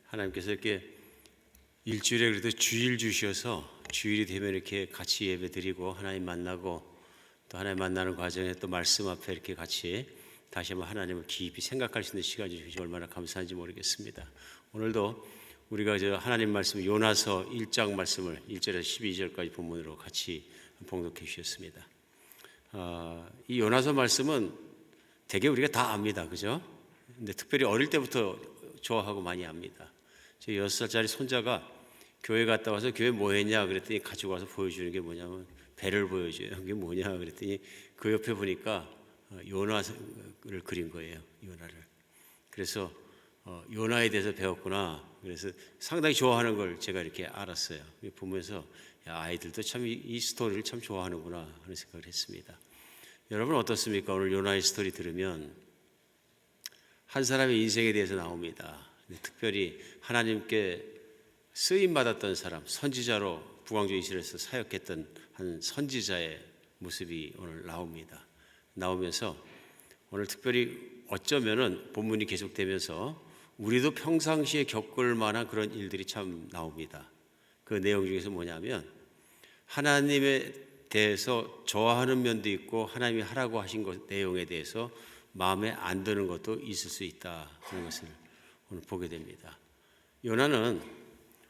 하나님께서 이렇게 일주일에 그래도 주일 주셔서 주일이 되면 이렇게 같이 예배 드리고 하나님 만나고 또 하나님 만나는 과정에 또 말씀 앞에 이렇게 같이 다시 한번 하나님을 깊이 생각할 수 있는 시간이 주셔서 얼마나 감사한지 모르겠습니다. 오늘도 우리가 하나님 말씀 요나서 1장 말씀을 1절에서 12절까지 본문으로 같이 봉독해 주셨습니다. 이 요나서 말씀은 되게 우리가 다 압니다. 그죠? 근데 특별히 어릴 때부터 좋아하고 많이 압니다. 제 6살짜리 손자가 교회 갔다 와서 교회 뭐 했냐 그랬더니 가지고 와서 보여주는 게 뭐냐면 배를 보여줘요. 그게 뭐냐 그랬더니 그 옆에 보니까 요나를 그린 거예요. 요나를. 그래서 요나에 대해서 배웠구나. 그래서 상당히 좋아하는 걸 제가 이렇게 알았어요. 보면서 아이들도 참 이 스토리를 참 좋아하는구나 하는 생각을 했습니다. 여러분 어떻습니까? 오늘 요나의 스토리 들으면 한 사람의 인생에 대해서 나옵니다. 특별히 하나님께 쓰임받았던 사람, 선지자로 북왕조 이스라엘에서 사역했던 한 선지자의 모습이 오늘 나옵니다. 나오면서 오늘 특별히 어쩌면은 본문이 계속되면서 우리도 평상시에 겪을 만한 그런 일들이 참 나옵니다. 그 내용 중에서 뭐냐면 하나님에 대해서 좋아하는 면도 있고 하나님이 하라고 하신 것 내용에 대해서 마음에 안 드는 것도 있을 수 있다 그런 것을 오늘 보게 됩니다. 요나는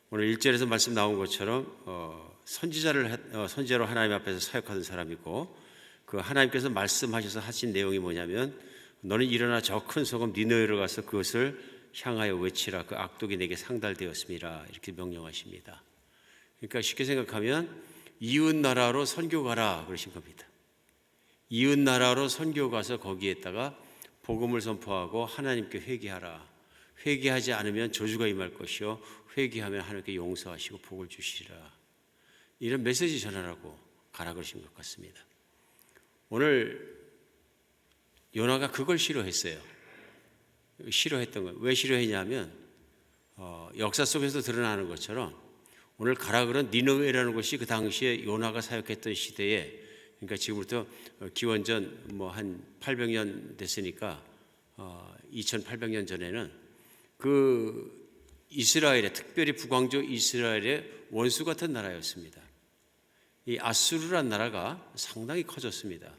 오늘 1절에서 말씀 나온 것처럼 선지자로 하나님 앞에서 사역하던 사람이고 그 하나님께서 말씀하셔서 하신 내용이 뭐냐면 너는 일어나 저 큰 소금 니느웨로 가서 그것을 향하여 외치라 그 악독이 내게 상달되었음이라 이렇게 명령하십니다. 그러니까 쉽게 생각하면 이웃 나라로 선교 가라 그러신 겁니다. 이웃 나라로 선교 가서 거기에다가 복음을 선포하고 하나님께 회개하라. 회개하지 않으면 저주가 임할 것이요 회개하면 하나님께 용서하시고 복을 주시리라. 이런 메시지 전하라고 가라 그러신 것 같습니다. 오늘 요나가 그걸 싫어했어요. 싫어했던 거예요. 왜 싫어했냐면 역사 속에서 드러나는 것처럼 오늘 가라 그런 니느웨라는 곳이 그 당시에 요나가 사역했던 시대에 그러니까 지금부터 기원전 한 800년 됐으니까 2800년 전에는 그 이스라엘의 특별히 북왕조 이스라엘의 원수 같은 나라였습니다. 이 아수르란 나라가 상당히 커졌습니다.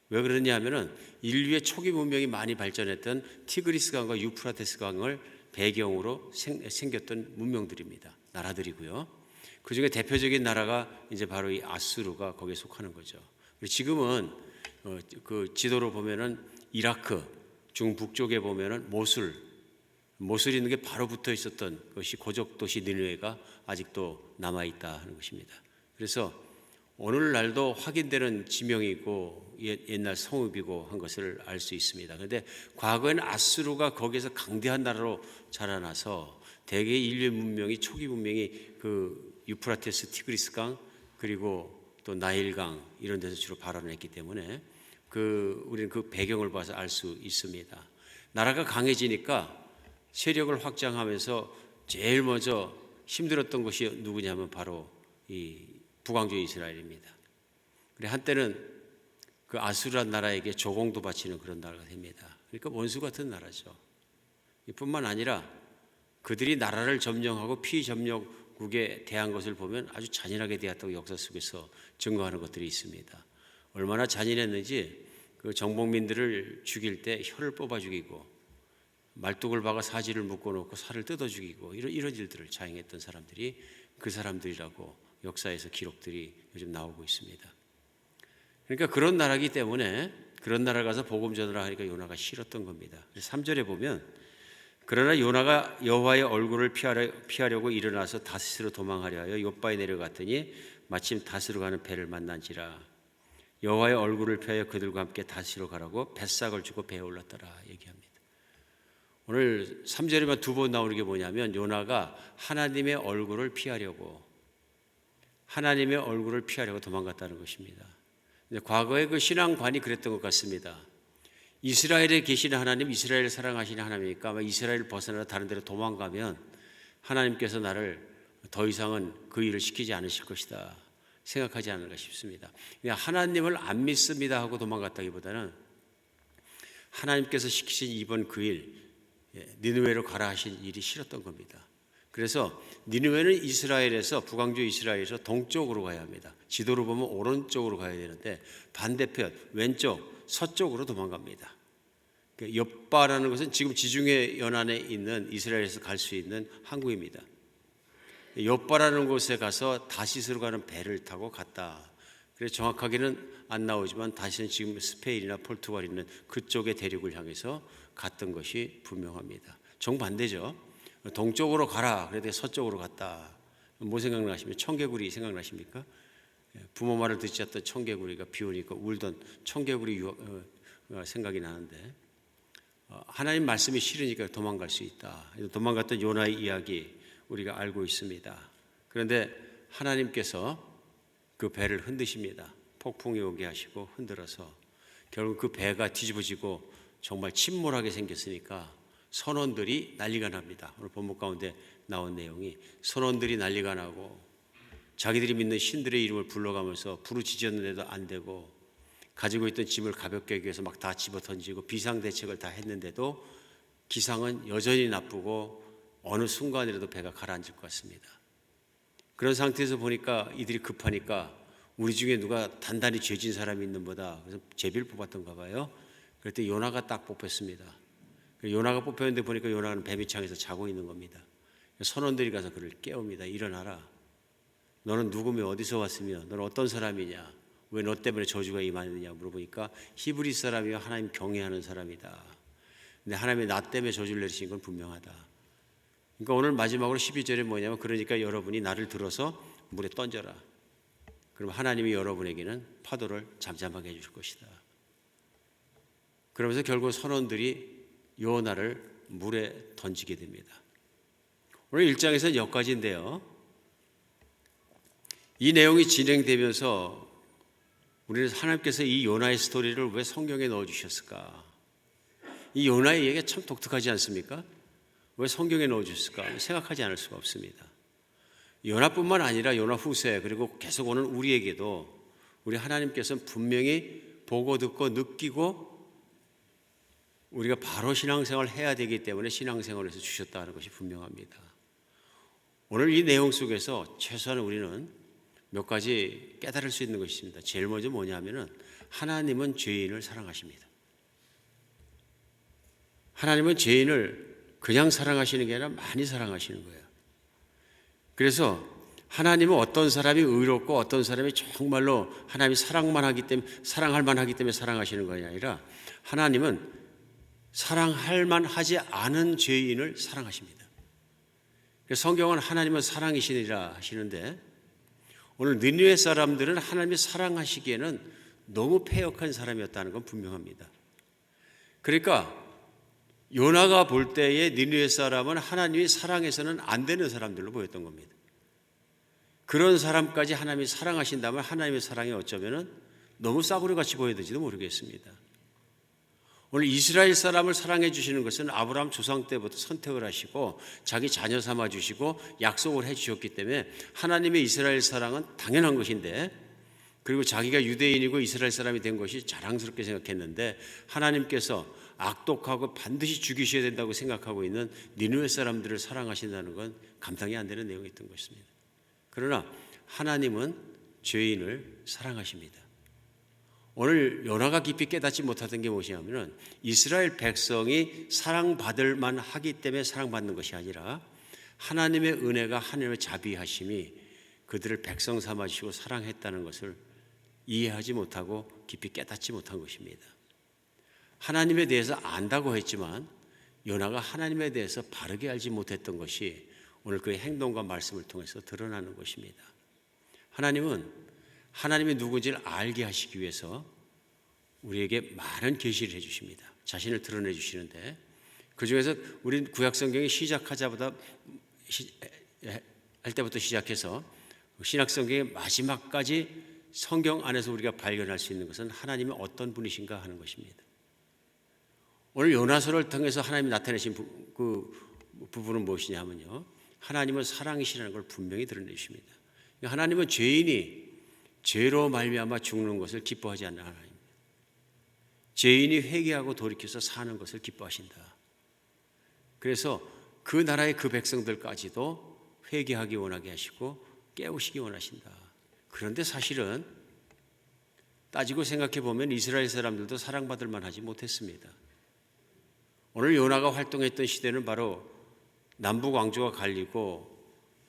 왜 그러냐 하면은 인류의 초기 문명이 많이 발전했던 티그리스 강과 유프라테스 강을 배경으로 생겼던 문명들입니다. 나라들이고요. 그 중에 대표적인 나라가 이제 바로 이 아수르가 거기에 속하는 거죠. 지금은 그 지도로 보면은 이라크 중북쪽에 보면은 모술이 있는 게 바로 붙어 있었던 것이 고적 도시 니느웨가 아직도 남아 있다 하는 것입니다. 그래서 오늘날도 확인되는 지명이고 옛날 성읍이고 한 것을 알 수 있습니다. 그런데 과거에는 아수르가 거기에서 강대한 나라로 자라나서 대개 인류의 문명이 초기 문명이 그 유프라테스 티그리스 강 그리고 또 나일강 이런 데서 주로 발원을 했기 때문에 우리는 그 배경을 봐서 알 수 있습니다. 나라가 강해지니까 세력을 확장하면서 제일 먼저 힘들었던 것이 누구냐면 바로 이 북왕조 이스라엘입니다. 그래 한때는 그 아수르란 나라에게 조공도 바치는 그런 나라가 됩니다. 그러니까 원수 같은 나라죠. 뿐만 아니라 그들이 나라를 점령하고 피점령국에 대한 것을 보면 아주 잔인하게 대했다고 역사 속에서 증거하는 것들이 있습니다. 얼마나 잔인했는지 그 정복민들을 죽일 때 혀를 뽑아 죽이고 말뚝을 박아 사지를 묶어놓고 살을 뜯어 죽이고 이런 일들을 자행했던 사람들이 그 사람들이라고 역사에서 기록들이 요즘 나오고 있습니다. 그러니까 그런 나라이기 때문에 그런 나라 가서 복음 전하라 하니까 요나가 싫었던 겁니다. 3절에 보면 그러나 요나가 여호와의 얼굴을 피하려고 일어나서 다스로 도망하려 하여 욥바에 내려갔더니 마침 다스로 가는 배를 만난지라 여호와의 얼굴을 피하여 그들과 함께 다스로 가라고 뱃삭을 주고 배에 올랐더라 얘기합니다. 오늘 3절에만 2번 나오는 게 뭐냐면 요나가 하나님의 얼굴을 피하려고 도망갔다는 것입니다. 과거의 그 신앙관이 그랬던 것 같습니다. 이스라엘에 계시는 하나님, 이스라엘을 사랑하시는 하나님이니까 아마 이스라엘을 벗어나 다른 데로 도망가면 하나님께서 나를 더 이상은 그 일을 시키지 않으실 것이다 생각하지 않을까 싶습니다. 그냥 하나님을 안 믿습니다 하고 도망갔다기보다는 하나님께서 시키신 이번 그 일, 니느웨로 가라 하신 일이 싫었던 겁니다. 그래서 니느웨는 이스라엘에서 북왕조 이스라엘에서 동쪽으로 가야 합니다. 지도로 보면 오른쪽으로 가야 되는데 반대편 왼쪽 서쪽으로 도망갑니다. 욥바라는 것은 지금 지중해 연안에 있는 이스라엘에서 갈 수 있는 항구입니다. 욥바라는 곳에 가서 다시스로 가는 배를 타고 갔다. 그래서 정확하게는 안 나오지만 다시는 지금 스페인이나 포르투갈 있는 그쪽의 대륙을 향해서 갔던 것이 분명합니다. 정반대죠. 동쪽으로 가라. 그래도 서쪽으로 갔다. 뭐 생각나십니까? 청개구리 생각나십니까? 부모 말을 듣지 않던 청개구리가 비 오니까 울던 청개구리 생각이 나는데 하나님 말씀이 싫으니까 도망갈 수 있다. 도망갔던 요나의 이야기 우리가 알고 있습니다. 그런데 하나님께서 그 배를 흔드십니다. 폭풍이 오게 하시고 흔들어서 결국 그 배가 뒤집어지고 정말 침몰하게 생겼으니까 선원들이 난리가 납니다. 오늘 본문 가운데 나온 내용이 선원들이 난리가 나고 자기들이 믿는 신들의 이름을 불러가면서 부르짖었는데도 안 되고 가지고 있던 짐을 가볍게 하기 위해서 막 다 집어 던지고 비상대책을 다 했는데도 기상은 여전히 나쁘고 어느 순간이라도 배가 가라앉을 것 같습니다. 그런 상태에서 보니까 이들이 급하니까 우리 중에 누가 단단히 죄진 사람이 있는 보다. 그래서 제비를 뽑았던가 봐요. 그랬더니 요나가 딱 뽑혔습니다. 요나가 뽑혔는데 보니까 요나는 배 밑창에서 자고 있는 겁니다. 선원들이 가서 그를 깨웁니다. 일어나라. 너는 누구며 어디서 왔으며 너는 어떤 사람이냐. 왜 너 때문에 저주가 임하느냐 물어보니까 히브리 사람이요 하나님 경외하는 사람이다. 근데 하나님이 나 때문에 저주를 내리신 건 분명하다. 그러니까 오늘 마지막으로 12절에 뭐냐면 그러니까 여러분이 나를 들어서 물에 던져라. 그럼 하나님이 여러분에게는 파도를 잠잠하게 해주실 것이다. 그러면서 결국 선원들이 요나를 물에 던지게 됩니다. 오늘 1장에서는 여기까지인데요. 이 내용이 진행되면서 우리는 하나님께서 이 요나의 스토리를 왜 성경에 넣어주셨을까? 이 요나의 얘기가 참 독특하지 않습니까? 왜 성경에 넣어주셨을까? 생각하지 않을 수가 없습니다. 요나뿐만 아니라 요나 후세 그리고 계속 오는 우리에게도 우리 하나님께서는 분명히 보고 듣고 느끼고 우리가 바로 신앙생활을 해야 되기 때문에 신앙생활에서 주셨다는 것이 분명합니다. 오늘 이 내용 속에서 최소한 우리는 몇 가지 깨달을 수 있는 것이 있습니다. 제일 먼저 뭐냐면은 하나님은 죄인을 사랑하십니다. 하나님은 죄인을 그냥 사랑하시는 게 아니라 많이 사랑하시는 거예요. 그래서 하나님은 어떤 사람이 의롭고 어떤 사람이 정말로 하나님이 사랑할 만하기 때문에 사랑하시는 것이 아니라 하나님은 사랑할 만하지 않은 죄인을 사랑하십니다. 그래서 성경은 하나님은 사랑이시니라 하시는데 오늘 느느웨 사람들은 하나님이 사랑하시기에는 너무 패역한 사람이었다는 건 분명합니다. 그러니까 요나가 볼 때의 느느웨 사람은 하나님이 사랑해서는 안 되는 사람들로 보였던 겁니다. 그런 사람까지 하나님이 사랑하신다면 하나님의 사랑이 어쩌면 너무 싸구려같이 보여질지도 모르겠습니다. 오늘 이스라엘 사람을 사랑해 주시는 것은 아브라함 조상 때부터 선택을 하시고 자기 자녀 삼아 주시고 약속을 해 주셨기 때문에 하나님의 이스라엘 사랑은 당연한 것인데 그리고 자기가 유대인이고 이스라엘 사람이 된 것이 자랑스럽게 생각했는데 하나님께서 악독하고 반드시 죽이셔야 된다고 생각하고 있는 니느웨 사람들을 사랑하신다는 건 감당이 안 되는 내용이었던 것입니다. 그러나 하나님은 죄인을 사랑하십니다. 오늘 요나가 깊이 깨닫지 못하던 게 무엇이냐면 이스라엘 백성이 사랑받을 만하기 때문에 사랑받는 것이 아니라 하나님의 은혜가 하나님의 자비하심이 그들을 백성 삼아주시고 사랑했다는 것을 이해하지 못하고 깊이 깨닫지 못한 것입니다. 하나님에 대해서 안다고 했지만 요나가 하나님에 대해서 바르게 알지 못했던 것이 오늘 그의 행동과 말씀을 통해서 드러나는 것입니다. 하나님은 하나님이 누구인지를 알게 하시기 위해서 우리에게 많은 계시를 해주십니다. 자신을 드러내 주시는데 그중에서 우린 구약성경이 시작하자마자 할 때부터 시작해서 신약성경의 마지막까지 성경 안에서 우리가 발견할 수 있는 것은 하나님이 어떤 분이신가 하는 것입니다. 오늘 요나서를 통해서 하나님이 나타내신 그 부분은 무엇이냐면요, 하나님은 사랑이시라는 걸 분명히 드러내 주십니다. 하나님은 죄인이 죄로 말미암아 죽는 것을 기뻐하지 않는 하나님입니다. 죄인이 회개하고 돌이켜서 사는 것을 기뻐하신다. 그래서 그 나라의 그 백성들까지도 회개하기 원하게 하시고 깨우시기 원하신다. 그런데 사실은 따지고 생각해 보면 이스라엘 사람들도 사랑받을 만하지 못했습니다. 오늘 요나가 활동했던 시대는 바로 남북 왕조가 갈리고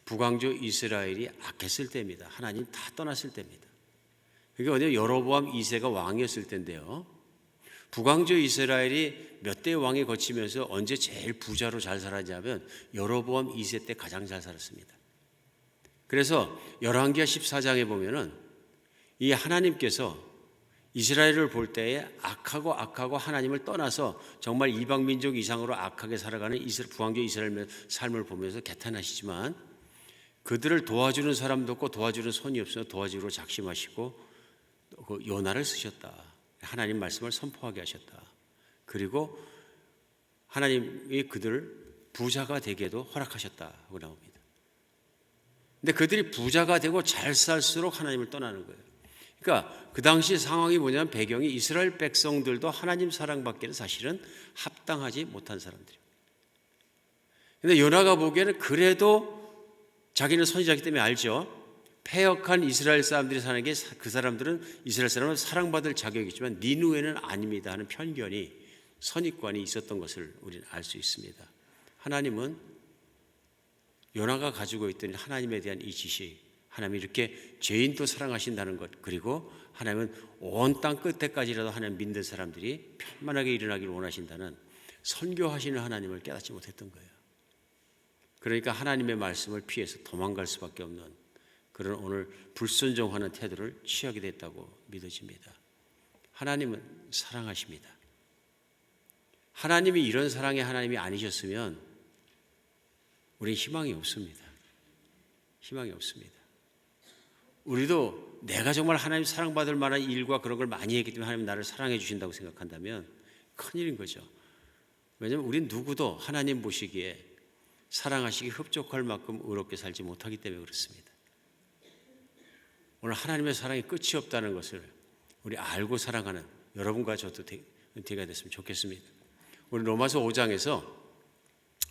북왕조 이스라엘이 악했을 때입니다. 하나님 다 떠났을 때입니다. 그게 어디요? 여로보암 2세가 왕이었을 때인데요. 북왕조 이스라엘이 몇 대 왕이 거치면서 언제 제일 부자로 잘 살았냐면 여로보암 2세 때 가장 잘 살았습니다. 그래서 열왕기하 14장에 보면은 이 하나님께서 이스라엘을 볼 때에 악하고 하나님을 떠나서 정말 이방 민족 이상으로 악하게 살아가는 북왕조 이스라엘의 삶을 보면서 개탄하시지만 그들을 도와주는 사람도 없고 도와주는 손이 없어 도와주기로 작심하시고 그 요나를 쓰셨다. 하나님 말씀을 선포하게 하셨다. 그리고 하나님이 그들을 부자가 되게도 허락하셨다고 나옵니다. 근데 그들이 부자가 되고 잘 살수록 하나님을 떠나는 거예요. 그러니까 그 당시 상황이 뭐냐면 배경이 이스라엘 백성들도 하나님 사랑받기는 사실은 합당하지 못한 사람들이에요. 근데 요나가 보기에는 그래도 자기는 선지자이기 때문에 알죠. 패역한 이스라엘 사람들이 사는 게 그 사람들은 이스라엘 사람은 사랑받을 자격이 있지만 니누에는 아닙니다 하는 편견이 선입관이 있었던 것을 우리는 알 수 있습니다. 하나님은 요나가 가지고 있던 하나님에 대한 이 지식, 하나님이 이렇게 죄인도 사랑하신다는 것, 그리고 하나님은 온 땅 끝에까지라도 하나님 믿는 사람들이 편만하게 일어나기를 원하신다는 선교하시는 하나님을 깨닫지 못했던 거예요. 그러니까 하나님의 말씀을 피해서 도망갈 수밖에 없는 그런 오늘 불순종하는 태도를 취하게 됐다고 믿어집니다. 하나님은 사랑하십니다. 하나님이 이런 사랑의 하나님이 아니셨으면 우리는 희망이 없습니다. 희망이 없습니다. 우리도 내가 정말 하나님 사랑받을 만한 일과 그런 걸 많이 했기 때문에 하나님 나를 사랑해 주신다고 생각한다면 큰일인 거죠. 왜냐하면 우린 누구도 하나님 보시기에 사랑하시기 흡족할 만큼 의롭게 살지 못하기 때문에 그렇습니다. 오늘 하나님의 사랑이 끝이 없다는 것을 우리 알고 사랑하는 여러분과 저도 되게 됐으면 좋겠습니다. 우리 로마서 5장에서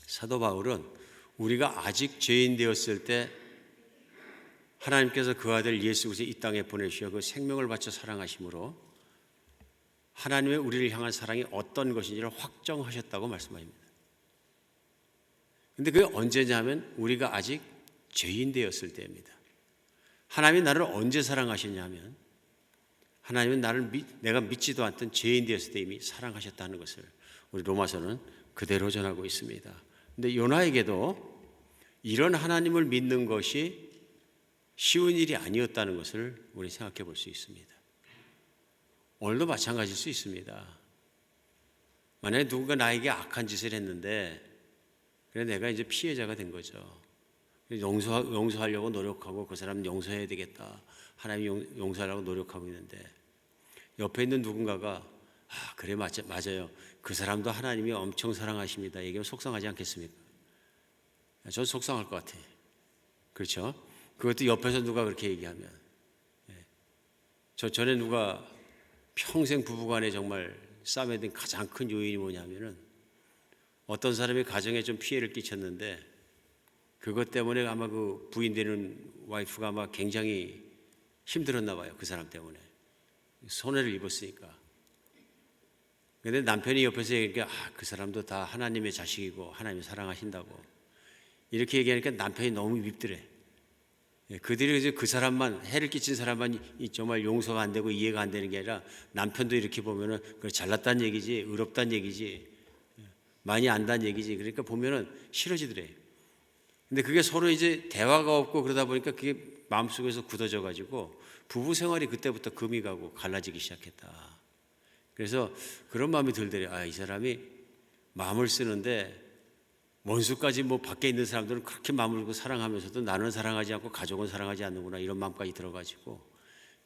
사도 바울은 우리가 아직 죄인 되었을 때 하나님께서 그 아들 예수 그리스도를 이 땅에 보내주셔 그 생명을 바쳐 사랑하심으로 하나님의 우리를 향한 사랑이 어떤 것인지를 확정하셨다고 말씀합니다. 근데 그게 언제냐면 우리가 아직 죄인 되었을 때입니다. 하나님이 나를 언제 사랑하셨냐면 하나님은 내가 믿지도 않던 죄인 되었을 때 이미 사랑하셨다는 것을 우리 로마서는 그대로 전하고 있습니다. 근데 요나에게도 이런 하나님을 믿는 것이 쉬운 일이 아니었다는 것을 우리 생각해 볼 수 있습니다. 오늘도 마찬가지일 수 있습니다. 만약에 누군가 나에게 악한 짓을 했는데 그래 내가 이제 피해자가 된 거죠. 용서하려고 노력하고 그 사람 용서해야 되겠다. 하나님 용서하려고 노력하고 있는데 옆에 있는 누군가가 그래 맞아요. 그 사람도 하나님이 엄청 사랑하십니다. 얘기하면 속상하지 않겠습니까? 전 속상할 것 같아요. 그렇죠? 그것도 옆에서 누가 그렇게 얘기하면 저 전에 누가 평생 부부간에 정말 싸움에 든 가장 큰 요인이 뭐냐면은 어떤 사람이 가정에 좀 피해를 끼쳤는데 그것 때문에 아마 그 부인 되는 와이프가 아마 굉장히 힘들었나 봐요. 그 사람 때문에 손해를 입었으니까. 그런데 남편이 옆에서 얘기하니까 그 사람도 다 하나님의 자식이고 하나님이 사랑하신다고 이렇게 얘기하니까 남편이 너무 밉더래. 그들이 이제 그 사람만 해를 끼친 사람만 정말 용서가 안 되고 이해가 안 되는 게 아니라 남편도 이렇게 보면은 잘났다는 얘기지, 의롭다는 얘기지, 많이 안다는 얘기지. 그러니까 보면은 싫어지더래. 근데 그게 서로 이제 대화가 없고 그러다 보니까 그게 마음속에서 굳어져 가지고 부부 생활이 그때부터 금이 가고 갈라지기 시작했다. 그래서 그런 마음이 들더래. 이 사람이 마음을 쓰는데 원수까지 뭐 밖에 있는 사람들은 그렇게 마음을 주고 사랑하면서도 나는 사랑하지 않고 가족은 사랑하지 않는구나 이런 마음까지 들어가지고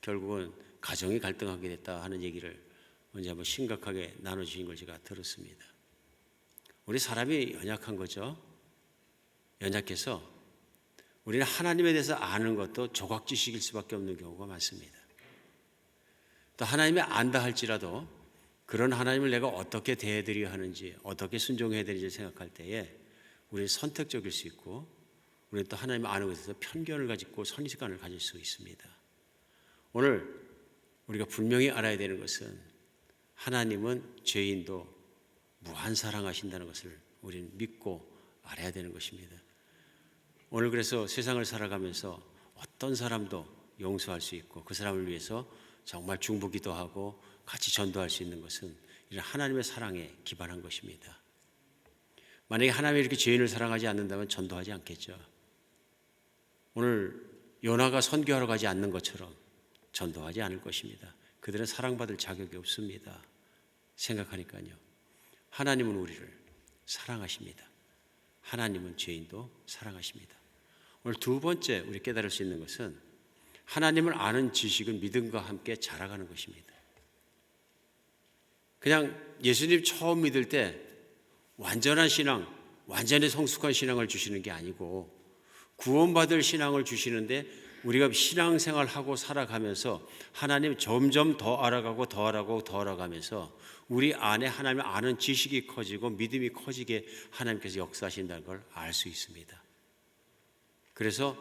결국은 가정이 갈등하게 됐다 하는 얘기를 언제 한번 심각하게 나눠주신 걸 제가 들었습니다. 우리 사람이 연약한 거죠. 연약해서 우리는 하나님에 대해서 아는 것도 조각 지식일 수밖에 없는 경우가 많습니다. 또 하나님이 안다 할지라도 그런 하나님을 내가 어떻게 대해드려야 하는지 어떻게 순종해야 되는지 생각할 때에 우리는 선택적일 수 있고 우리는 또 하나님을 아는 것에서 편견을 가지고 선입관을 가질 수 있습니다. 오늘 우리가 분명히 알아야 되는 것은 하나님은 죄인도 무한 사랑하신다는 것을 우리는 믿고 알아야 되는 것입니다. 오늘 그래서 세상을 살아가면서 어떤 사람도 용서할 수 있고 그 사람을 위해서 정말 중보기도 하고 같이 전도할 수 있는 것은 이런 하나님의 사랑에 기반한 것입니다. 만약에 하나님이 이렇게 죄인을 사랑하지 않는다면 전도하지 않겠죠. 오늘 요나가 선교하러 가지 않는 것처럼 전도하지 않을 것입니다. 그들은 사랑받을 자격이 없습니다. 생각하니까요. 하나님은 우리를 사랑하십니다. 하나님은 죄인도 사랑하십니다. 오늘 두 번째 우리 깨달을 수 있는 것은 하나님을 아는 지식은 믿음과 함께 자라가는 것입니다. 그냥 예수님 처음 믿을 때 완전한 신앙, 완전히 성숙한 신앙을 주시는 게 아니고 구원받을 신앙을 주시는데 우리가 신앙생활하고 살아가면서 하나님 점점 더 알아가고 더 알아가고 더 알아가면서 우리 안에 하나님을 아는 지식이 커지고 믿음이 커지게 하나님께서 역사하신다는 걸 알 수 있습니다. 그래서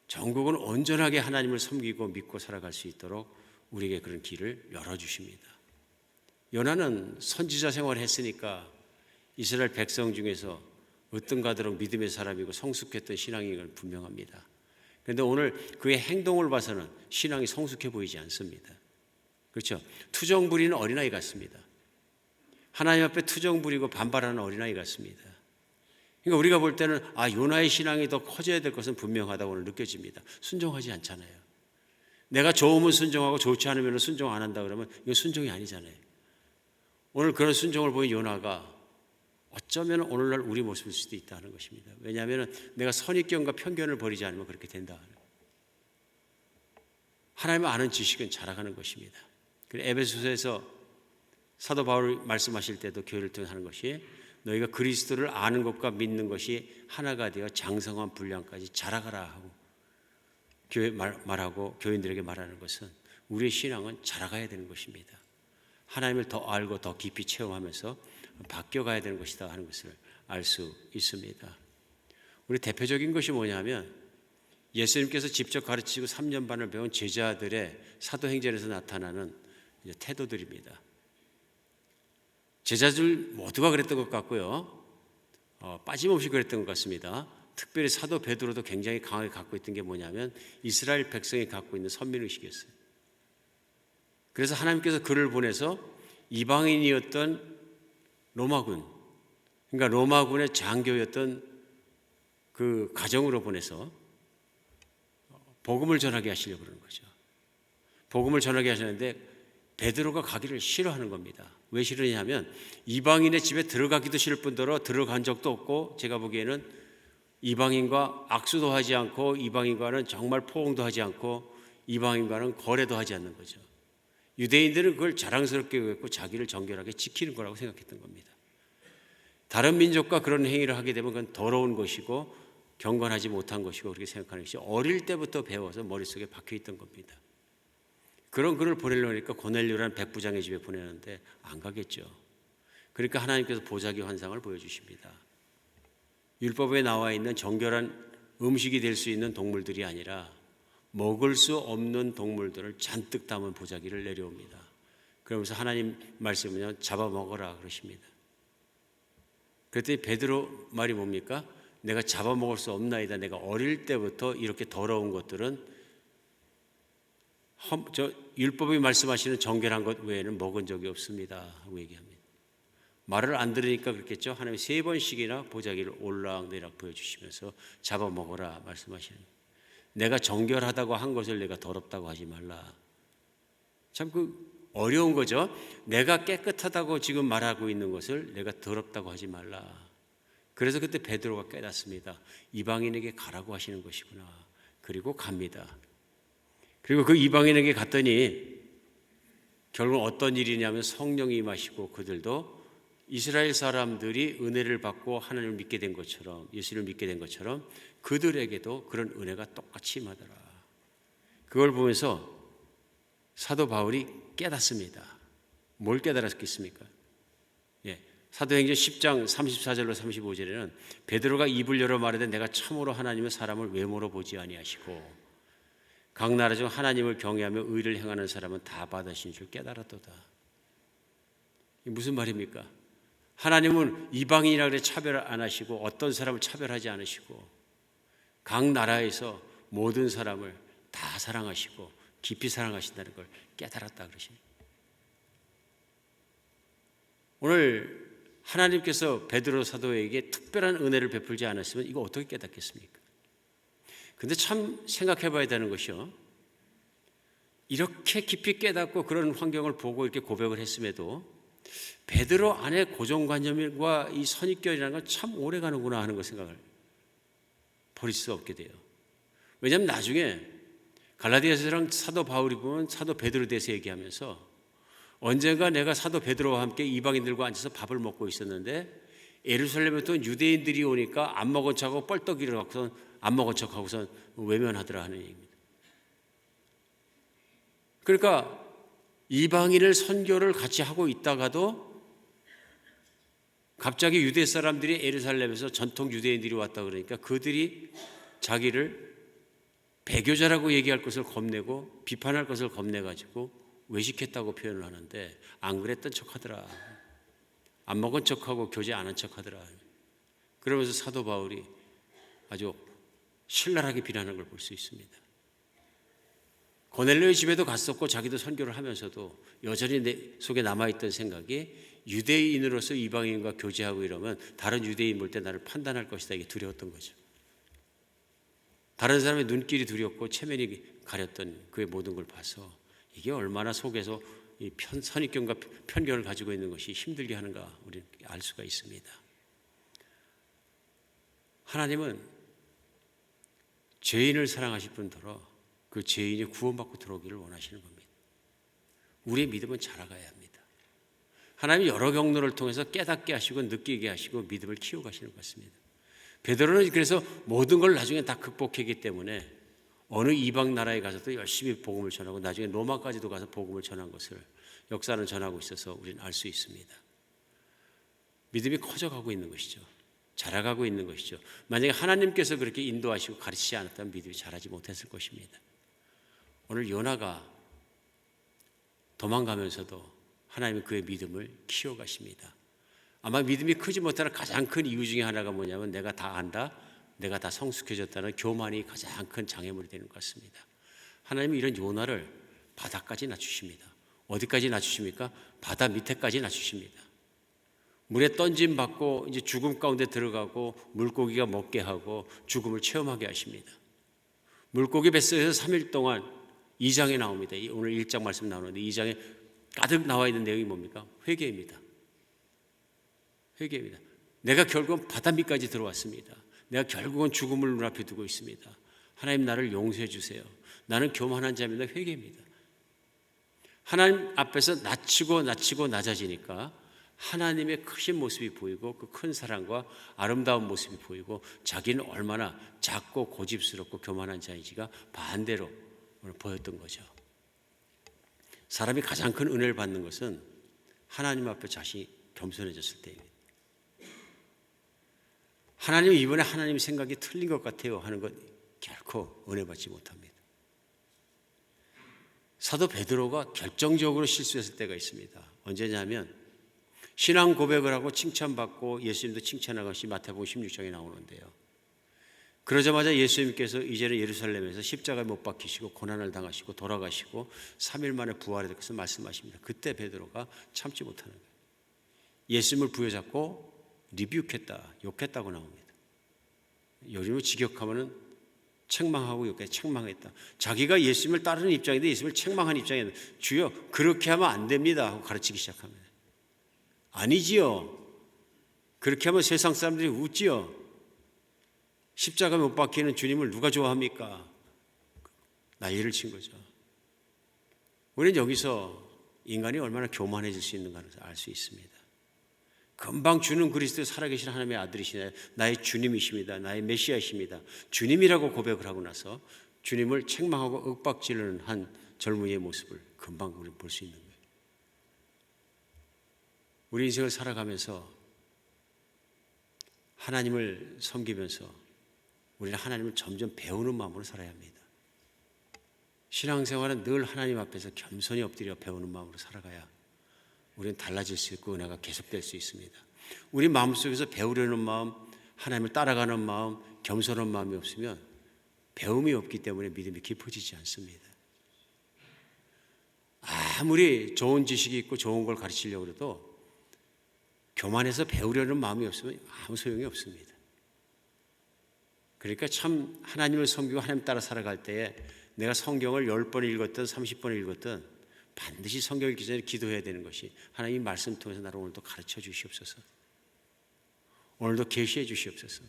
전국은 온전하게 하나님을 섬기고 믿고 살아갈 수 있도록 우리에게 그런 길을 열어주십니다. 요나는 선지자 생활을 했으니까 이스라엘 백성 중에서 으뜸가도록 믿음의 사람이고 성숙했던 신앙인 건 분명합니다. 그런데 오늘 그의 행동을 봐서는 신앙이 성숙해 보이지 않습니다. 그렇죠? 투정 부리는 어린아이 같습니다. 하나님 앞에 투정 부리고 반발하는 어린아이 같습니다. 그러니까 우리가 볼 때는 요나의 신앙이 더 커져야 될 것은 분명하다고 오늘 느껴집니다. 순종하지 않잖아요. 내가 좋으면 순종하고 좋지 않으면 순종 안 한다 그러면 이건 순종이 아니잖아요. 오늘 그런 순종을 보인 요나가 어쩌면 오늘날 우리 모습일 수도 있다는 것입니다. 왜냐하면 내가 선입견과 편견을 버리지 않으면 그렇게 된다. 하나님을 아는 지식은 자라가는 것입니다. 에베소서에서 사도 바울이 말씀하실 때도 교회를 통해 하는 것이 너희가 그리스도를 아는 것과 믿는 것이 하나가 되어 장성한 분량까지 자라가라 하고 교회 말하고 교인들에게 말하는 것은 우리의 신앙은 자라가야 되는 것입니다. 하나님을 더 알고 더 깊이 체험하면서 바뀌어가야 되는 것이다 하는 것을 알 수 있습니다. 우리 대표적인 것이 뭐냐면 예수님께서 직접 가르치고 3년 반을 배운 제자들의 사도행전에서 나타나는 태도들입니다. 제자들 모두가 그랬던 것 같고요. 빠짐없이 그랬던 것 같습니다. 특별히 사도 베드로도 굉장히 강하게 갖고 있던 게 뭐냐면 이스라엘 백성이 갖고 있는 선민의식이었어요. 그래서 하나님께서 그를 보내서 이방인이었던 로마군, 그러니까 로마군의 장교였던 그 가정으로 보내서 복음을 전하게 하시려고 그러는 거죠. 복음을 전하게 하시는데 베드로가 가기를 싫어하는 겁니다. 왜 싫으냐면 이방인의 집에 들어가기도 싫을 뿐더러 들어간 적도 없고 제가 보기에는 이방인과 악수도 하지 않고 이방인과는 정말 포옹도 하지 않고 이방인과는 거래도 하지 않는 거죠. 유대인들은 그걸 자랑스럽게 여겼고 자기를 정결하게 지키는 거라고 생각했던 겁니다. 다른 민족과 그런 행위를 하게 되면 그건 더러운 것이고 경건하지 못한 것이고 그렇게 생각하는 것이 어릴 때부터 배워서 머릿속에 박혀있던 겁니다. 그런 그를 보내려고 하니까 고넬료라는 백부장의 집에 보내는데 안 가겠죠. 그러니까 하나님께서 보자기 환상을 보여주십니다. 율법에 나와 있는 정결한 음식이 될 수 있는 동물들이 아니라 먹을 수 없는 동물들을 잔뜩 담은 보자기를 내려옵니다. 그러면서 하나님 말씀은요, 잡아먹어라 그러십니다. 그랬더니 베드로 말이 뭡니까? 내가 잡아먹을 수 없나이다. 내가 어릴 때부터 이렇게 더러운 것들은 율법이 말씀하시는 정결한 것 외에는 먹은 적이 없습니다 하고 얘기합니다. 말을 안 들으니까 그렇겠죠. 하나님이 3번씩이나 보자기를 올락내락 보여주시면서 잡아먹어라 말씀하시는 거예요. 내가 정결하다고 한 것을 내가 더럽다고 하지 말라. 참 어려운 거죠. 내가 깨끗하다고 지금 말하고 있는 것을 내가 더럽다고 하지 말라. 그래서 그때 베드로가 깨닫습니다. 이방인에게 가라고 하시는 것이구나. 그리고 갑니다. 그리고 그 이방인에게 갔더니 결국 어떤 일이냐면 성령이 임하시고 그들도 이스라엘 사람들이 은혜를 받고 하나님을 믿게 된 것처럼 예수를 믿게 된 것처럼 그들에게도 그런 은혜가 똑같이 임하더라. 그걸 보면서 사도 바울이 깨닫습니다. 뭘 깨달았겠습니까? 사도행전 10장 34절로 35절에는 베드로가 입을 열어 말하되 내가 참으로 하나님의 사람을 외모로 보지 아니하시고 각 나라 중 하나님을 경외하며 의를 행하는 사람은 다 받으신 줄 깨달았도다. 이게 무슨 말입니까? 하나님은 이방인이라 그래 차별 안 하시고 어떤 사람을 차별하지 않으시고 각 나라에서 모든 사람을 다 사랑하시고 깊이 사랑하신다는 걸 깨달았다 그러십니다. 오늘 하나님께서 베드로 사도에게 특별한 은혜를 베풀지 않았으면 이거 어떻게 깨닫겠습니까? 근데 참 생각해 봐야 되는 것이요. 이렇게 깊이 깨닫고 그런 환경을 보고 이렇게 고백을 했음에도 베드로 안에 고정관념과 이 선입견이라는 건 참 오래 가는구나 하는 거 생각을 버릴 수 없게 돼요. 왜냐하면 나중에 갈라디아서랑 사도 바울이 보면 사도 베드로에 대해서 얘기하면서 언젠가 내가 사도 베드로와 함께 이방인들과 앉아서 밥을 먹고 있었는데 예루살렘에부터 유대인들이 오니까 안 먹은 척하고 뻘떡 일어나고선 안 먹은 척하고선 외면하더라 하는 얘기입니다. 그러니까 이방인을 선교를 같이 하고 있다가도 갑자기 유대 사람들이 예루살렘에서 전통 유대인들이 왔다 그러니까 그들이 자기를 배교자라고 얘기할 것을 겁내고 비판할 것을 겁내가지고 외식했다고 표현을 하는데 안 그랬던 척하더라. 안 먹은 척하고 교제 안 한 척하더라. 그러면서 사도 바울이 아주 신랄하게 비난하는 걸 볼 수 있습니다. 고넬료의 집에도 갔었고 자기도 선교를 하면서도 여전히 내 속에 남아있던 생각이 유대인으로서 이방인과 교제하고 이러면 다른 유대인 볼 때 나를 판단할 것이다. 이게 두려웠던 거죠. 다른 사람의 눈길이 두렵고 체면이 가렸던 그의 모든 걸 봐서 이게 얼마나 속에서 이 선입견과 편견을 가지고 있는 것이 힘들게 하는가 우리는 알 수가 있습니다. 하나님은 죄인을 사랑하실 뿐더러 그 죄인이 구원받고 들어오기를 원하시는 겁니다. 우리의 믿음은 자라가야 합니다. 하나님이 여러 경로를 통해서 깨닫게 하시고 느끼게 하시고 믿음을 키워가시는 것 같습니다. 베드로는 그래서 모든 걸 나중에 다 극복했기 때문에 어느 이방 나라에 가서도 열심히 복음을 전하고 나중에 로마까지도 가서 복음을 전한 것을 역사는 전하고 있어서 우리는 알 수 있습니다. 믿음이 커져가고 있는 것이죠. 자라가고 있는 것이죠. 만약에 하나님께서 그렇게 인도하시고 가르치지 않았다면 믿음이 자라지 못했을 것입니다. 오늘 요나가 도망가면서도 하나님은 그의 믿음을 키워가십니다. 아마 믿음이 크지 못하는 가장 큰 이유 중에 하나가 뭐냐면 내가 다 안다, 내가 다 성숙해졌다는 교만이 가장 큰 장애물이 되는 것 같습니다. 하나님은 이런 요나를 바다까지 낮추십니다. 어디까지 낮추십니까? 바다 밑에까지 낮추십니다. 물에 던짐 받고 이제 죽음 가운데 들어가고 물고기가 먹게 하고 죽음을 체험하게 하십니다. 물고기 뱃속에서 3일 동안 2장에 나옵니다. 오늘 1장 말씀 나오는데 2장에 가득 나와 있는 내용이 뭡니까? 회개입니다. 회개입니다. 내가 결국은 바다 밑까지 들어왔습니다. 내가 결국은 죽음을 눈앞에 두고 있습니다. 하나님 나를 용서해 주세요. 나는 교만한 자입니다. 회개입니다. 하나님 앞에서 낮추고 낮아지니까 하나님의 크신 모습이 보이고 그 큰 사랑과 아름다운 모습이 보이고 자기는 얼마나 작고 고집스럽고 교만한 자인지가 반대로 보였던 거죠. 사람이 가장 큰 은혜를 받는 것은 하나님 앞에 자신이 겸손해졌을 때입니다. 하나님 이번에 하나님 생각이 틀린 것 같아요 하는 것 결코 은혜 받지 못합니다. 사도 베드로가 결정적으로 실수했을 때가 있습니다. 언제냐면 신앙 고백을 하고 칭찬받고 예수님도 칭찬하는 것이 마태복음 16장에 나오는데요. 그러자마자 예수님께서 이제는 예루살렘에서 십자가에 못 박히시고 고난을 당하시고 돌아가시고 3일 만에 부활할 것을 말씀하십니다. 그때 베드로가 참지 못하는 거예요. 예수님을 부여잡고 리뷰했다, 욕했다고 나옵니다. 요즘은 직역하면은 책망하고 욕해, 책망했다. 자기가 예수님을 따르는 입장인데 예수님을 책망한 입장에 주여 그렇게 하면 안 됩니다 하고 가르치기 시작합니다. 아니지요. 그렇게 하면 세상 사람들이 웃지요. 십자가에 못 박히는 주님을 누가 좋아합니까? 난리를 친 거죠. 우리는 여기서 인간이 얼마나 교만해질 수 있는가를 알 수 있습니다. 금방 주는 그리스도 살아계신 하나님의 아들이시네, 나의 주님이십니다, 나의 메시아이십니다, 주님이라고 고백을 하고 나서 주님을 책망하고 윽박지르는 한 젊은이의 모습을 금방 우리는 볼 수 있는 거예요. 우리 인생을 살아가면서 하나님을 섬기면서 우리는 하나님을 점점 배우는 마음으로 살아야 합니다. 신앙생활은 늘 하나님 앞에서 겸손히 엎드려 배우는 마음으로 살아가야 우리는 달라질 수 있고 은혜가 계속될 수 있습니다. 우리 마음속에서 배우려는 마음, 하나님을 따라가는 마음, 겸손한 마음이 없으면 배움이 없기 때문에 믿음이 깊어지지 않습니다. 아무리 좋은 지식이 있고 좋은 걸 가르치려고 해도 교만해서 배우려는 마음이 없으면 아무 소용이 없습니다. 그러니까 참 하나님을 섬기고 하나님 따라 살아갈 때에 내가 성경을 10번 읽었든 30번 읽었든 반드시 성경 읽기 전에 기도해야 되는 것이 하나님 말씀 통해서 나를 오늘도 가르쳐 주시옵소서. 오늘도 계시해 주시옵소서.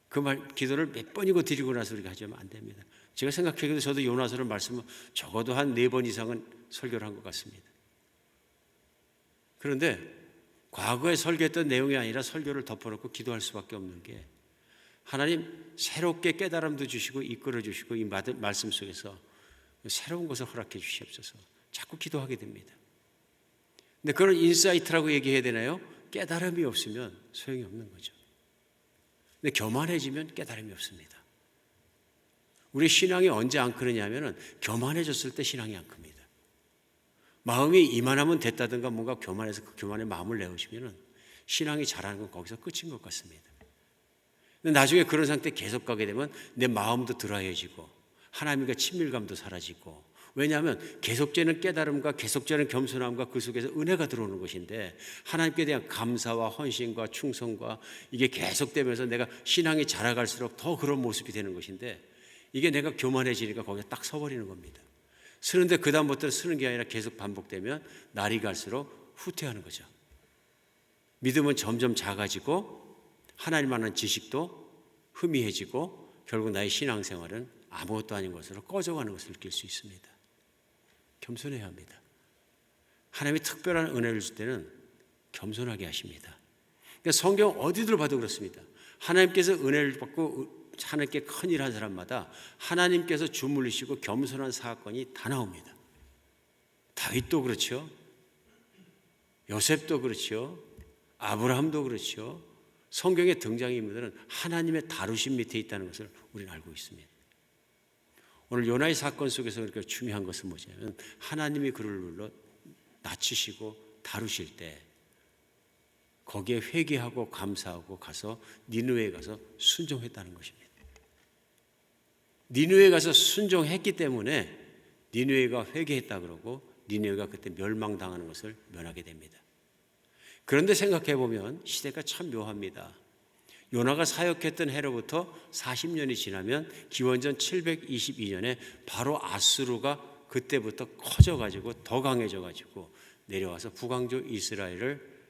그 기도를 몇 번이고 드리고 나서 우리가 하지 안 됩니다. 제가 생각하기에도 저도 요나서를 말씀을 적어도 한 4번 이상은 설교를 한 것 같습니다. 그런데 과거에 설교했던 내용이 아니라 설교를 덮어놓고 기도할 수밖에 없는 게 하나님 새롭게 깨달음도 주시고 이끌어 주시고 이 말씀 속에서 새로운 것을 허락해 주시옵소서. 자꾸 기도하게 됩니다. 근데 그런 인사이트라고 얘기해야 되나요? 깨달음이 없으면 소용이 없는 거죠. 근데 교만해지면 깨달음이 없습니다. 우리 신앙이 언제 안 크느냐 하면은 교만해졌을 때 신앙이 안 큽니다. 마음이 이만하면 됐다든가 뭔가 교만해서 그 교만의 마음을 내오시면은 신앙이 자라는 건 거기서 끝인 것 같습니다. 근데 나중에 그런 상태에 계속 가게 되면 내 마음도 드라이해지고 하나님과 친밀감도 사라지고, 왜냐하면 계속되는 깨달음과 계속되는 겸손함과 그 속에서 은혜가 들어오는 것인데 하나님께 대한 감사와 헌신과 충성과 이게 계속되면서 내가 신앙이 자라갈수록 더 그런 모습이 되는 것인데 이게 내가 교만해지니까 거기에 딱 서버리는 겁니다. 쓰는데 그 다음부터는 쓰는 게 아니라 계속 반복되면 날이 갈수록 후퇴하는 거죠. 믿음은 점점 작아지고 하나님 아는 지식도 희미해지고 결국 나의 신앙생활은 아무것도 아닌 것으로 꺼져가는 것을 느낄 수 있습니다. 겸손해야 합니다. 하나님이 특별한 은혜를 줄 때는 겸손하게 하십니다. 그러니까 성경 어디들 봐도 그렇습니다. 하나님께서 은혜를 받고 하나님께 큰일 한 사람마다 하나님께서 주물리시고 겸손한 사건이 다 나옵니다. 다윗도 그렇죠. 요셉도 그렇죠. 아브라함도 그렇죠. 성경의 등장인물들은 하나님의 다루심 밑에 있다는 것을 우리는 알고 있습니다. 오늘 요나의 사건 속에서 그렇게 중요한 것은 뭐냐면 하나님이 그를 눌러 낮추시고 다루실 때 거기에 회개하고 감사하고 가서 니느웨에 가서 순종했다는 것입니다. 니느웨에 가서 순종했기 때문에 니느웨가 회개했다 그러고 니느웨가 그때 멸망당하는 것을 면하게 됩니다. 그런데 생각해 보면 시대가 참 묘합니다. 요나가 사역했던 해로부터 40년이 지나면 기원전 722년에 바로 아수르가 그때부터 커져가지고 더 강해져가지고 내려와서 북왕조 이스라엘을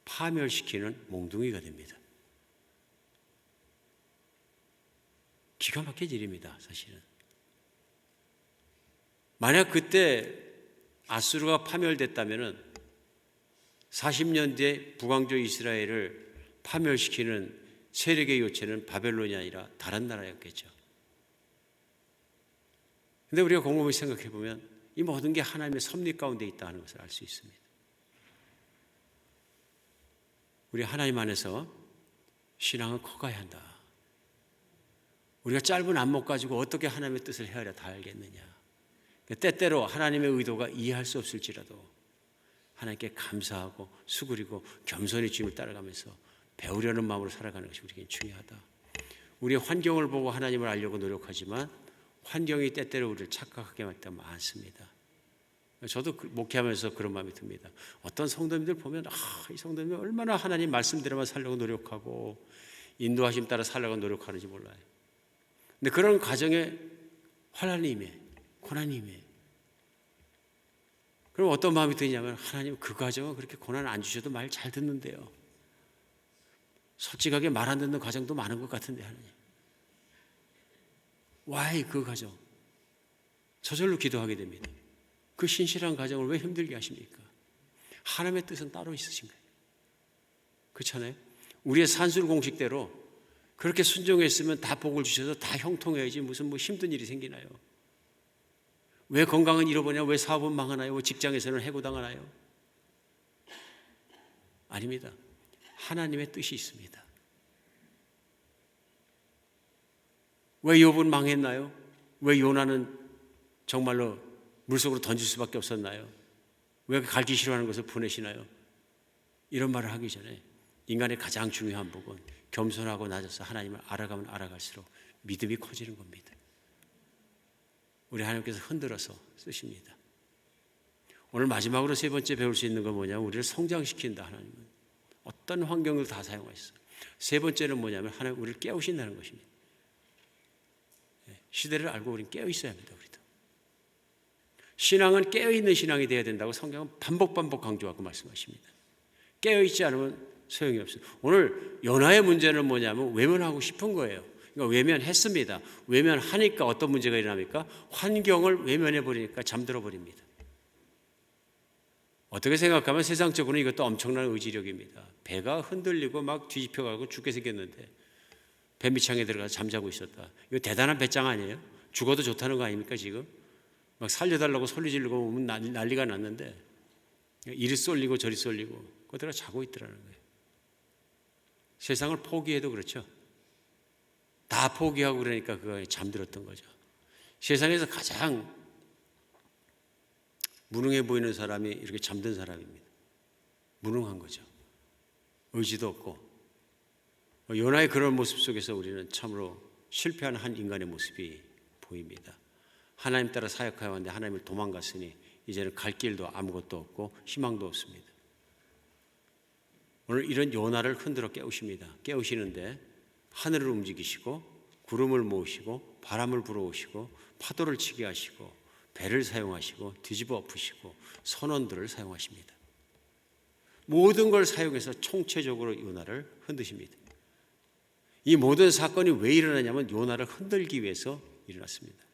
파멸시키는 몽둥이가 됩니다. 기가 막힌 일입니다, 사실은. 만약 그때 아수르가 파멸됐다면은 40년 뒤에 북왕조 이스라엘을 파멸시키는 세력의 요체는 바벨론이 아니라 다른 나라였겠죠. 그런데 우리가 곰곰이 생각해 보면 이 모든 게 하나님의 섭리 가운데 있다는 것을 알 수 있습니다. 우리 하나님 안에서 신앙은 커가야 한다. 우리가 짧은 안목 가지고 어떻게 하나님의 뜻을 헤아려 다 알겠느냐. 때때로 하나님의 의도가 이해할 수 없을지라도 하나님께 감사하고 수그리고 겸손히 주님을 따라가면서 배우려는 마음으로 살아가는 것이 우리에게 중요하다. 우리의 환경을 보고 하나님을 알려고 노력하지만 환경이 때때로 우리를 착각하게 할 때가 많습니다. 저도 목회하면서 그런 마음이 듭니다. 어떤 성도님들 보면 이 성도님이 얼마나 하나님 말씀대로만 살려고 노력하고 인도하심 따라 살려고 노력하는지 몰라요. 근데 그런 과정에 환난이 임해, 고난이 임해. 그럼 어떤 마음이 드냐면 하나님 그 과정은 그렇게 고난 안 주셔도 말 잘 듣는데요. 솔직하게 말 안 듣는 과정도 많은 것 같은데 하나님. Why 그 과정? 저절로 기도하게 됩니다. 그 신실한 과정을 왜 힘들게 하십니까? 하나님의 뜻은 따로 있으신 거예요. 그렇잖아요? 우리의 산술 공식대로 그렇게 순종했으면 다 복을 주셔서 다 형통해야지 무슨 힘든 일이 생기나요? 왜 건강은 잃어버리냐? 왜 사업은 망하나요? 왜 직장에서는 해고당하나요? 아닙니다. 하나님의 뜻이 있습니다. 왜 욥은 망했나요? 왜 요나는 정말로 물속으로 던질 수밖에 없었나요? 왜 갈기 싫어하는 것을 보내시나요? 이런 말을 하기 전에 인간의 가장 중요한 복은 겸손하고 낮아서 하나님을 알아가면 알아갈수록 믿음이 커지는 겁니다. 우리 하나님께서 흔들어서 쓰십니다. 오늘 마지막으로 세 번째 배울 수 있는 건 뭐냐면 우리를 성장시킨다. 하나님은 어떤 환경을 다 사용하셨어요. 세 번째는 뭐냐면 하나님 우리를 깨우신다는 것입니다. 시대를 알고 우리는 깨어 있어야 합니다. 우리도 신앙은 깨어 있는 신앙이 되어야 된다고 성경은 반복 강조하고 말씀하십니다. 깨어 있지 않으면 소용이 없어요. 오늘 요나의 문제는 뭐냐면 외면하고 싶은 거예요. 그러니까 외면했습니다. 외면하니까 어떤 문제가 일어납니까? 환경을 외면해 버리니까 잠들어 버립니다. 어떻게 생각하면 세상적으로는 이것도 엄청난 의지력입니다. 배가 흔들리고 막 뒤집혀가고 죽게 생겼는데 배 밑창에 들어가서 잠자고 있었다. 이거 대단한 배짱 아니에요? 죽어도 좋다는 거 아닙니까 지금? 막 살려달라고 소리 지르고 오면 난리가 났는데 이리 쏠리고 저리 쏠리고 그들가 자고 있더라는 거예요. 세상을 포기해도 그렇죠. 다 포기하고 그러니까 그거에 잠들었던 거죠. 세상에서 가장 무능해 보이는 사람이 이렇게 잠든 사람입니다. 무능한 거죠. 의지도 없고. 요나의 그런 모습 속에서 우리는 참으로 실패한 한 인간의 모습이 보입니다. 하나님 따라 사역하여 왔는데 하나님을 도망갔으니 이제는 갈 길도 아무것도 없고 희망도 없습니다. 오늘 이런 요나를 흔들어 깨우십니다. 깨우시는데 하늘을 움직이시고 구름을 모으시고 바람을 불어오시고 파도를 치게 하시고 배를 사용하시고 뒤집어 엎으시고 선원들을 사용하십니다. 모든 걸 사용해서 총체적으로 요나를 흔드십니다. 이 모든 사건이 왜 일어나냐면 요나를 흔들기 위해서 일어났습니다.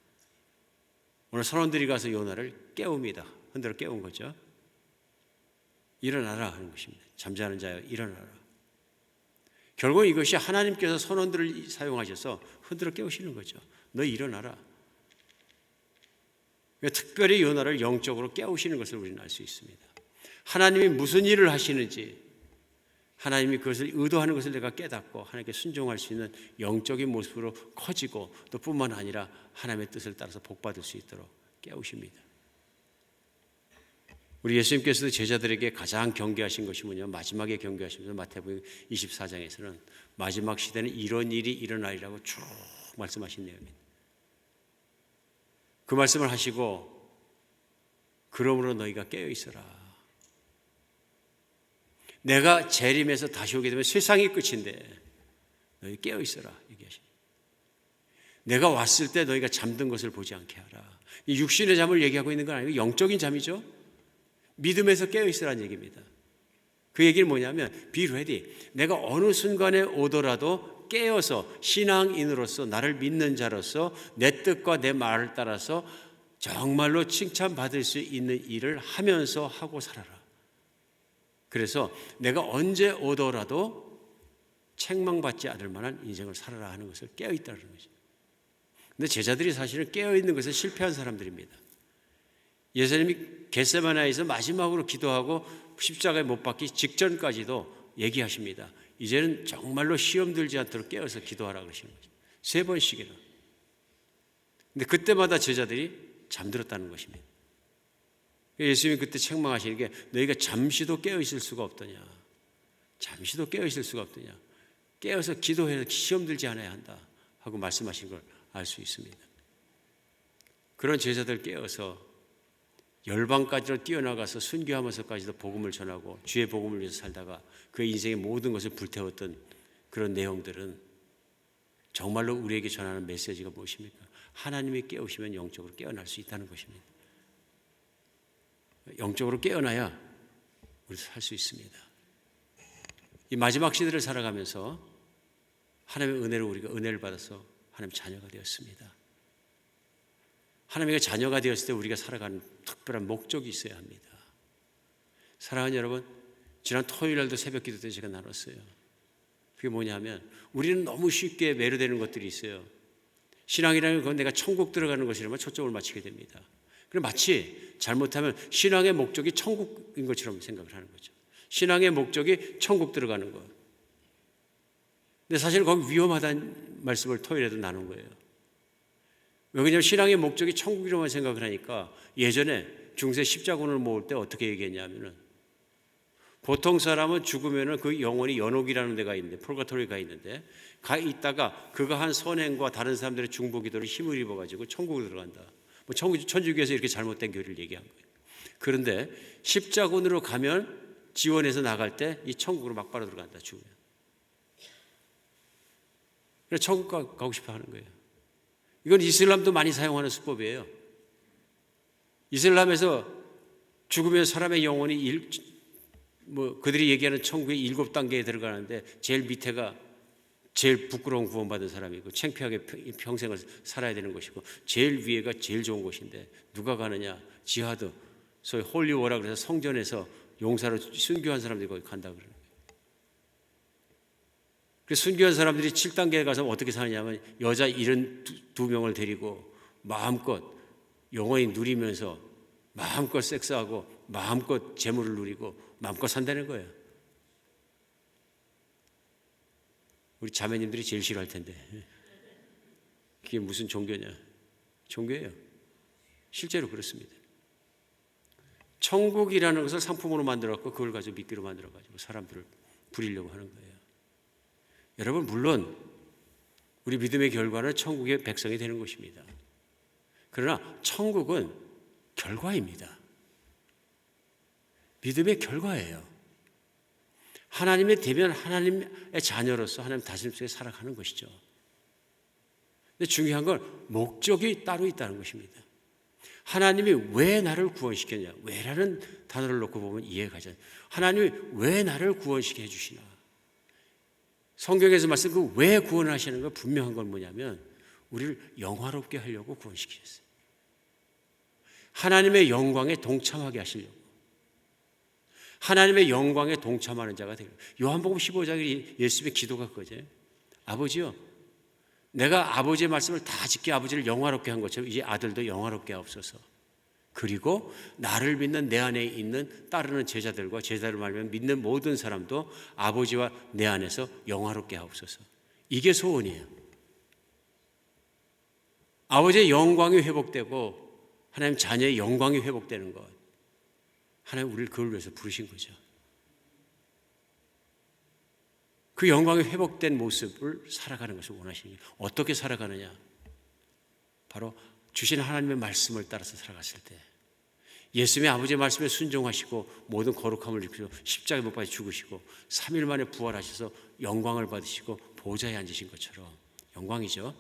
오늘 선원들이 가서 요나를 깨웁니다. 흔들어 깨운 거죠. 일어나라 하는 것입니다. 잠자는 자여 일어나라. 결국 이것이 하나님께서 선원들을 사용하셔서 흔들어 깨우시는 거죠. 너 일어나라. 특별히 요나를 영적으로 깨우시는 것을 우리는 알 수 있습니다. 하나님이 무슨 일을 하시는지 하나님이 그것을 의도하는 것을 내가 깨닫고 하나님께 순종할 수 있는 영적인 모습으로 커지고 또 뿐만 아니라 하나님의 뜻을 따라서 복받을 수 있도록 깨우십니다. 우리 예수님께서도 제자들에게 가장 경계하신 것이 뭐냐 마지막에 경계하시면서 마태복음 24장에서는 마지막 시대는 이런 일이 일어나리라고 쭉 말씀하신 내용입니다. 그 말씀을 하시고 그러므로 너희가 깨어 있어라. 내가 재림해서 다시 오게 되면 세상이 끝인데 너희 깨어 있어라 얘기하십니다. 내가 왔을 때 너희가 잠든 것을 보지 않게 하라. 이 육신의 잠을 얘기하고 있는 건 아니고 영적인 잠이죠. 믿음에서 깨어 있으라는 얘기입니다. 그 얘기는 뭐냐면 be ready. 내가 어느 순간에 오더라도 깨어서 신앙인으로서 나를 믿는 자로서 내 뜻과 내 말을 따라서 정말로 칭찬받을 수 있는 일을 하면서 하고 살아라. 그래서 내가 언제 오더라도 책망받지 않을 만한 인생을 살아라 하는 것을 깨어있다는 거죠. 근데 제자들이 사실은 깨어있는 것에 실패한 사람들입니다. 예수님이 겟세마네에서 마지막으로 기도하고 십자가에 못 박기 직전까지도 얘기하십니다. 이제는 정말로 시험 들지 않도록 깨어서 기도하라 그러시는 거죠. 3번씩이나. 근데 그때마다 제자들이 잠들었다는 것입니다. 예수님이 그때 책망하시는 게 너희가 잠시도 깨어있을 수가 없더냐. 잠시도 깨어있을 수가 없더냐. 깨어서 기도해서 시험 들지 않아야 한다 하고 말씀하신 걸 알 수 있습니다. 그런 제자들 깨어서 열방까지로 뛰어나가서 순교하면서까지도 복음을 전하고 주의 복음을 위해서 살다가 그의 인생의 모든 것을 불태웠던 그런 내용들은 정말로 우리에게 전하는 메시지가 무엇입니까? 하나님이 깨우시면 영적으로 깨어날 수 있다는 것입니다. 영적으로 깨어나야 우리 살 수 있습니다. 이 마지막 시대를 살아가면서 하나님의 은혜로 우리가 은혜를 받아서 하나님의 자녀가 되었습니다. 하나님의 자녀가 되었을 때 우리가 살아가는 특별한 목적이 있어야 합니다. 사랑하는 여러분, 지난 토요일 날도 새벽 기도 때 제가 나눴어요. 그게 뭐냐면 우리는 너무 쉽게 매료되는 것들이 있어요. 신앙이라는 건 내가 천국 들어가는 것이라면 초점을 맞추게 됩니다. 그럼 마치 잘못하면 신앙의 목적이 천국인 것처럼 생각을 하는 거죠. 신앙의 목적이 천국 들어가는 것. 근데 사실 거기 위험하다는 말씀을 토요일에도 나눈 거예요. 왜냐하면 신앙의 목적이 천국이로만 생각을 하니까 예전에 중세 십자군을 모을 때 어떻게 얘기했냐면은 보통 사람은 죽으면은 그 영혼이 연옥이라는 데가 있는데 폴가토리가 있는데 가 있다가 그가 한 선행과 다른 사람들의 중보기도로 힘을 입어가지고 천국으로 들어간다. 뭐 천주교에서 이렇게 잘못된 교리를 얘기한 거예요. 그런데 십자군으로 가면 지원해서 나갈 때 이 천국으로 막바로 들어간다. 죽으면. 그래서 천국 가고 싶어 하는 거예요. 이건 이슬람도 많이 사용하는 수법이에요. 이슬람에서 죽으면 사람의 영혼이 그들이 얘기하는 천국의 7단계에 들어가는데 제일 밑에가 제일 부끄러운 구원받은 사람이고 창피하게 평생을 살아야 되는 것이고 제일 위에가 제일 좋은 곳인데 누가 가느냐? 지하드, 소위 홀리워라 그래서 성전에서 용사로 순교한 사람들이 거기 간다 그러는 거예요. 그래서 순교한 사람들이 7단계에 가서 어떻게 사느냐면 여자 72명을 데리고 마음껏 영원히 누리면서 마음껏 섹스하고 마음껏 재물을 누리고 마음껏 산다는 거예요. 우리 자매님들이 제일 싫어할 텐데 그게 무슨 종교냐? 종교예요. 실제로 그렇습니다. 천국이라는 것을 상품으로 만들었고 그걸 가지고 미끼로 만들어가지고 사람들을 부리려고 하는 거예요. 여러분 물론 우리 믿음의 결과는 천국의 백성이 되는 것입니다. 그러나 천국은 결과입니다. 믿음의 결과예요. 하나님의 대면 하나님의 자녀로서 하나님 다스림 속에 살아가는 것이죠. 근데 중요한 건 목적이 따로 있다는 것입니다. 하나님이 왜 나를 구원시켰냐? 왜라는 단어를 놓고 보면 이해가 가잖아요. 하나님이 왜 나를 구원시켜 주시나? 성경에서 말씀 그 왜 구원을 하시는 거 분명한 건 뭐냐면 우리를 영화롭게 하려고 구원시키셨어요. 하나님의 영광에 동참하게 하시려고. 하나님의 영광에 동참하는 자가 되고. 요한복음 15장에 예수님의 기도가 그거죠. 아버지요, 내가 아버지의 말씀을 다 지켜 아버지를 영화롭게 한 것처럼 이제 아들도 영화롭게 하옵소서. 그리고 나를 믿는 내 안에 있는 따르는 제자들과 제자를 말하면 믿는 모든 사람도 아버지와 내 안에서 영화롭게 하옵소서. 이게 소원이에요. 아버지의 영광이 회복되고 하나님 자녀의 영광이 회복되는 것. 하나님 우리를 그걸 위해서 부르신 거죠. 그 영광이 회복된 모습을 살아가는 것을 원하시는 거예요. 어떻게 살아가느냐? 바로 주신 하나님의 말씀을 따라서 살아갔을 때 예수님의 아버지의 말씀에 순종하시고 모든 거룩함을 지키고 십자가에 못 박혀 죽으시고 3일 만에 부활하셔서 영광을 받으시고 보좌에 앉으신 것처럼 영광이죠.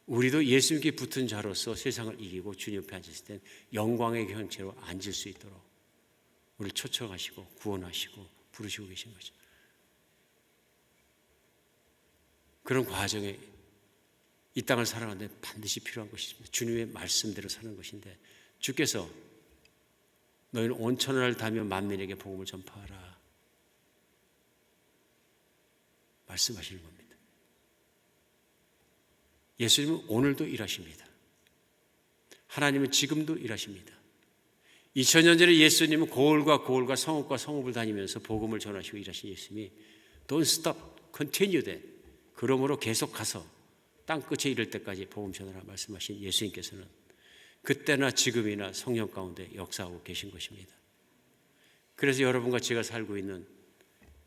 우리도 예수님께 붙은 자로서 세상을 이기고 주님 옆에 앉았을 때 영광의 형체로 앉을 수 있도록 우리를 초청하시고 구원하시고 부르시고 계신 거죠. 그런 과정에 이 땅을 살아가는데 반드시 필요한 것입니다. 주님의 말씀대로 사는 것인데 주께서 너희는 온 천하를 다니며 만민에게 복음을 전파하라 말씀하시는 겁니다. 예수님은 오늘도 일하십니다. 하나님은 지금도 일하십니다. 2000년 전에 예수님은 고을과 성읍과 성읍을 다니면서 복음을 전하시고 일하신 예수님이 Don't stop, continue that. 그러므로 계속 가서 땅끝에 이를 때까지 복음 전하라 말씀하신 예수님께서는 그때나 지금이나 성령 가운데 역사하고 계신 것입니다. 그래서 여러분과 제가 살고 있는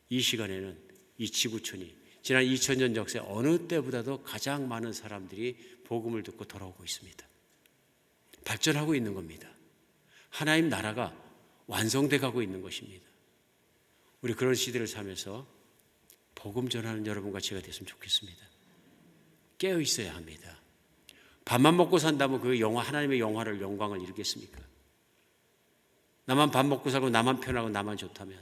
이 시간에는 이 지구촌이 지난 2000년 역사에 어느 때보다도 가장 많은 사람들이 복음을 듣고 돌아오고 있습니다. 발전하고 있는 겁니다. 하나님 나라가 완성돼 가고 있는 것입니다. 우리 그런 시대를 살면서 복음 전하는 여러분과 제가 됐으면 좋겠습니다. 깨어 있어야 합니다. 밥만 먹고 산다면 그 하나님의 영광을 이루겠습니까? 나만 밥 먹고 살고 나만 편하고 나만 좋다면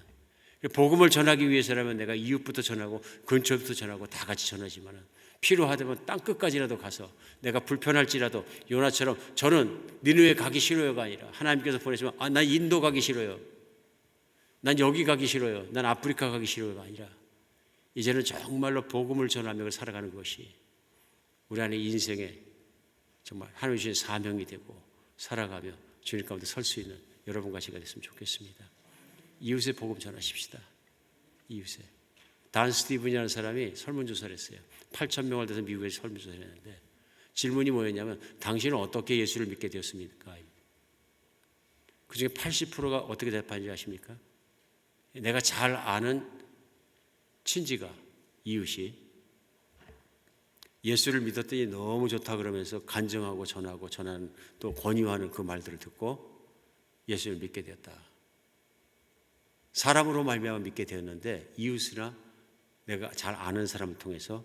복음을 전하기 위해서라면 내가 이웃부터 전하고 근처부터 전하고 다 같이 전하지만 필요하다면 땅끝까지라도 가서 내가 불편할지라도 요나처럼 저는 니느웨 가기 싫어요가 아니라 하나님께서 보내시면 난 인도 가기 싫어요. 난 여기 가기 싫어요. 난 아프리카 가기 싫어요가 아니라 이제는 정말로 복음을 전하며 살아가는 것이 우리 안에 인생에 정말 하나님 주신 사명이 되고 살아가며 주님 가운데 설 수 있는 여러분과 제가 됐으면 좋겠습니다. 이웃에 복음 전하십시다. 이웃에 단 스티븐이라는 사람이 설문조사를 했어요. 8,000명을 대해서 미국에서 설문조사를 했는데 질문이 뭐였냐면 당신은 어떻게 예수를 믿게 되었습니까? 그중에 80%가 어떻게 대답하는지 아십니까? 내가 잘 아는 친지가, 이웃이 예수를 믿었더니 너무 좋다 그러면서 간증하고 전하는 또 권유하는 그 말들을 듣고 예수를 믿게 되었다. 사람으로 말미암아 믿게 되었는데 이웃이나 내가 잘 아는 사람을 통해서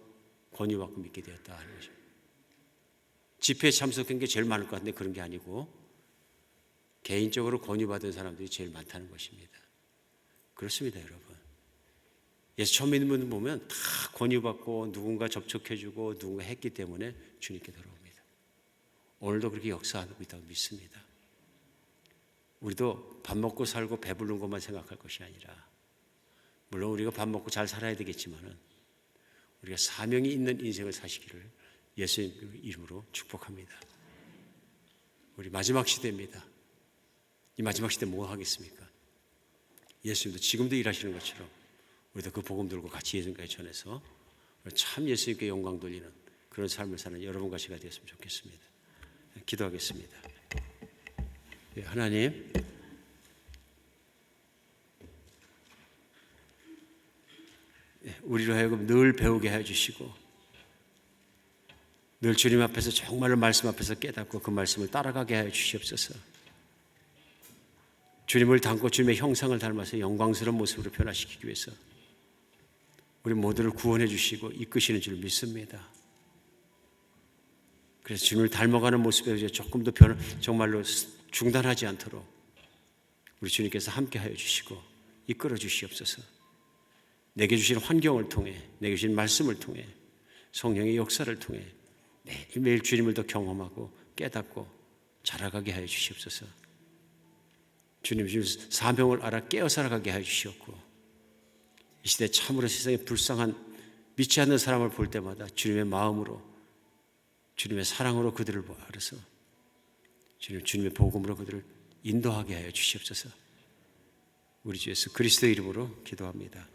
권유받고 믿게 되었다 하는 거죠. 집회에 참석한 게 제일 많을 것 같은데 그런 게 아니고 개인적으로 권유받은 사람들이 제일 많다는 것입니다. 그렇습니다, 여러분. 예수 처음 믿는 분들 보면 다 권유받고 누군가 접촉해주고 누군가 했기 때문에 주님께 돌아옵니다. 오늘도 그렇게 역사하고 있다고 믿습니다. 우리도 밥 먹고 살고 배부른 것만 생각할 것이 아니라 물론 우리가 밥 먹고 잘 살아야 되겠지만은 우리가 사명이 있는 인생을 사시기를 예수님 이름으로 축복합니다. 우리 마지막 시대입니다. 이 마지막 시대 뭐 하겠습니까? 예수님도 지금도 일하시는 것처럼 우리도 그 복음 들고 같이 예수님께 전해서 참 예수님께 영광 돌리는 그런 삶을 사는 여러분과 제가 되었으면 좋겠습니다. 기도하겠습니다. 하나님, 우리로 하여금 늘 배우게 해주시고 늘 주님 앞에서 정말로 말씀 앞에서 깨닫고 그 말씀을 따라가게 하여 주시옵소서. 주님을 닮고 주님의 형상을 닮아서 영광스러운 모습으로 변화시키기 위해서 우리 모두를 구원해 주시고 이끄시는 줄 믿습니다. 그래서 주님을 닮아가는 모습에 조금도 정말로 중단하지 않도록 우리 주님께서 함께 하여 주시고 이끌어 주시옵소서. 내게 주신 환경을 통해, 내게 주신 말씀을 통해, 성령의 역사를 통해 매일매일 주님을 더 경험하고 깨닫고 자라가게 하여 주시옵소서. 주님 사명을 알아 깨어 살아가게 하여 주시옵고 이 시대 참으로 세상에 불쌍한 믿지 않는 사람을 볼 때마다 주님의 마음으로 주님의 사랑으로 그들을 알아서 주님의 복음으로 그들을 인도하게 하여 주시옵소서. 우리 주 예수 그리스도의 이름으로 기도합니다.